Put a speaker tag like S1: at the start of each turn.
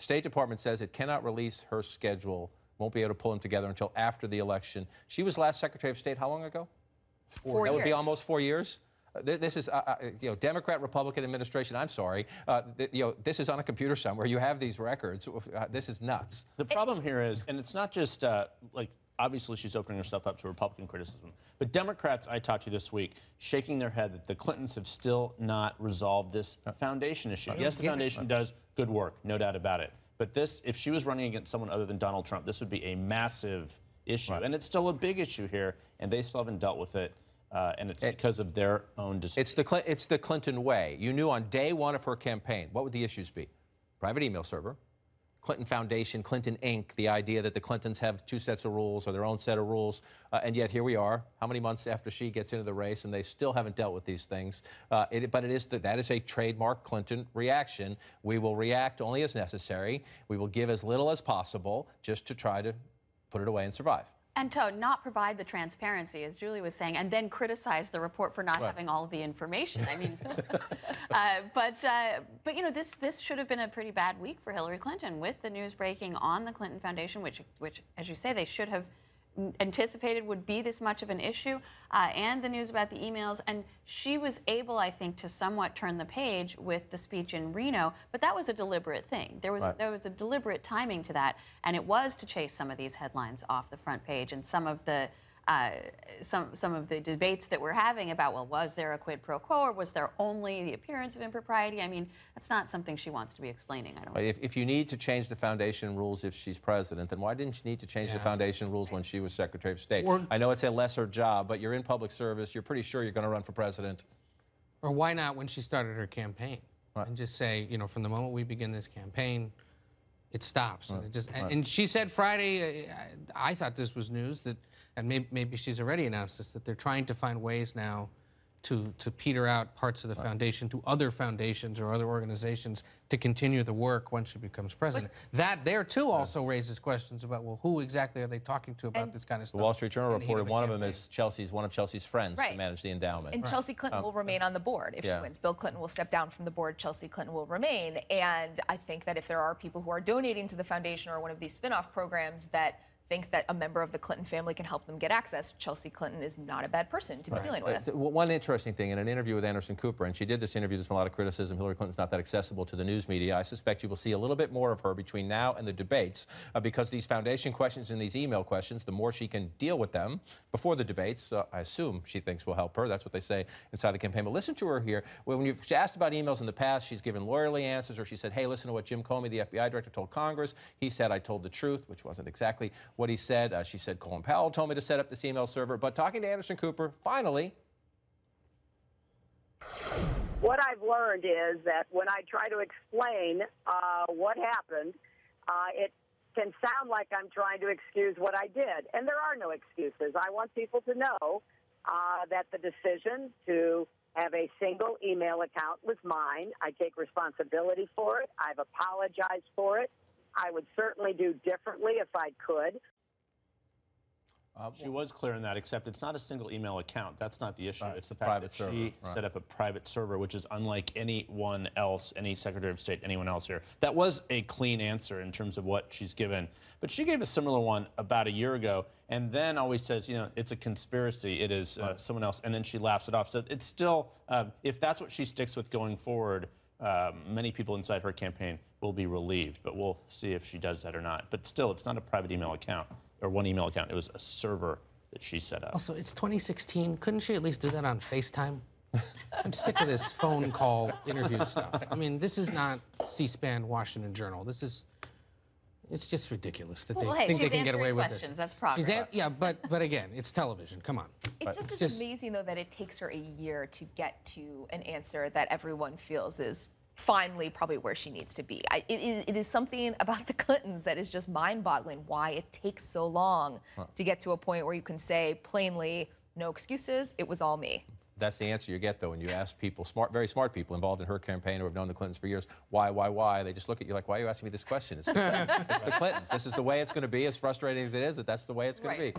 S1: State Department says it cannot release her schedule, won't be able to pull them together until after the election. She was last Secretary of State how long ago?
S2: 4 years.
S1: That would be almost 4 years. This is, Democrat, Republican administration. I'm sorry. This is on a computer somewhere. You have these records. This is nuts.
S3: The problem here is, and it's not just obviously she's opening herself up to Republican criticism, but Democrats, I talked to this week, shaking their head that the Clintons have still not resolved this foundation issue. Yes, the foundation does good work, no doubt about it. But this, if she was running against someone other than Donald Trump, this would be a massive issue. And it's still a big issue here, and they still haven't dealt with it. And it's because of their own decision.
S1: It's the Clinton way. You knew on day one of her campaign, what would the issues be? Private email server, Clinton Foundation, Clinton Inc., the idea that the Clintons have two sets of rules or their own set of rules, and yet here we are, how many months after she gets into the race, and they still haven't dealt with these things. But that is a trademark Clinton reaction. We will react only as necessary. We will give as little as possible just to try to put it away and survive.
S2: And to not provide the transparency, as Julie was saying, and then criticize the report for not having all of the information. I mean, but you know, this should have been a pretty bad week for Hillary Clinton with the news breaking on the Clinton Foundation, which, as you say, they should have anticipated would be this much of an issue, and the news about the emails. And she was able, I think, to somewhat turn the page with the speech in Reno, but that was a deliberate thing. There was a deliberate timing to that, and it was to chase some of these headlines off the front page and some of the debates that we're having about, well, was there a quid pro quo or was there only the appearance of impropriety? I mean, that's not something she wants to be explaining, I don't think.
S1: If you need to change the foundation rules if she's president, then why didn't you need to change the foundation rules when she was Secretary of State? I know it's a lesser job, but you're in public service. You're pretty sure you're going to run for president.
S4: Or why not when she started her campaign? And just say, you know, from the moment we begin this campaign, it stops. And, it just, and she said Friday, I thought this was news, that, and maybe she's already announced this, that they're trying to find ways now to peter out parts of the foundation to other foundations or other organizations to continue the work once she becomes president. That there, too, also raises questions about, well, who exactly are they talking to about this kind of stuff?
S1: The Wall Street Journal reported one of them is one of Chelsea's friends to manage the endowment.
S5: And Chelsea Clinton will remain on the board if she wins. Bill Clinton will step down from the board. Chelsea Clinton will remain. And I think that if there are people who are donating to the foundation or one of these spin-off programs that think that a member of the Clinton family can help them get access, Chelsea Clinton is not a bad person to be dealing with.
S1: One interesting thing, in an interview with Anderson Cooper, and she did this interview, there's been a lot of criticism, Hillary Clinton's not that accessible to the news media. I suspect you will see a little bit more of her between now and the debates, because these foundation questions and these email questions, the more she can deal with them before the debates, I assume she thinks will help her. That's what they say inside the campaign. But listen to her here. When you've asked about emails in the past, she's given lawyerly answers, or she said, hey, listen to what Jim Comey, the FBI director, told Congress. He said, I told the truth, which wasn't exactly what he said. She said, Colin Powell told me to set up this email server. But talking to Anderson Cooper, finally.
S6: What I've learned is that when I try to explain what happened, it can sound like I'm trying to excuse what I did. And there are no excuses. I want people to know that the decision to have a single email account was mine. I take responsibility for it. I've apologized for it. I would certainly do differently if I could.
S3: She was clear in that, except it's not a single email account. That's not the issue. It's the fact that she set up a private server, which is unlike anyone else, any Secretary of State, anyone else here. That was a clean answer in terms of what she's given. But she gave a similar one about a year ago, and then always says, you know, it's a conspiracy. It is someone else, and then she laughs it off. So it's still, if that's what she sticks with going forward, many people inside her campaign will be relieved, but we'll see if she does that or not. But still, it's not a private email account or one email account. It was a server that she set up.
S4: Also, it's 2016. Couldn't she at least do that on FaceTime? I'm sick of this phone call interview stuff. I mean, this is not C-SPAN, Washington Journal. This is, it's just ridiculous that they think they can get away with this.
S2: That's progress.
S4: Yeah, but again, it's television. Come on.
S5: It just is amazing, though, that it takes her a year to get to an answer that everyone feels is finally probably where she needs to be. It is something about the Clintons that is just mind-boggling, why it takes so long to get to a point where you can say plainly, no excuses, it was all me.
S1: That's the answer you get, though, when you ask people, very smart people involved in her campaign who have known the Clintons for years, why? They just look at you like, why are you asking me this question? It's the Clintons. This is the way it's going to be, as frustrating as it is, that's the way it's going to be.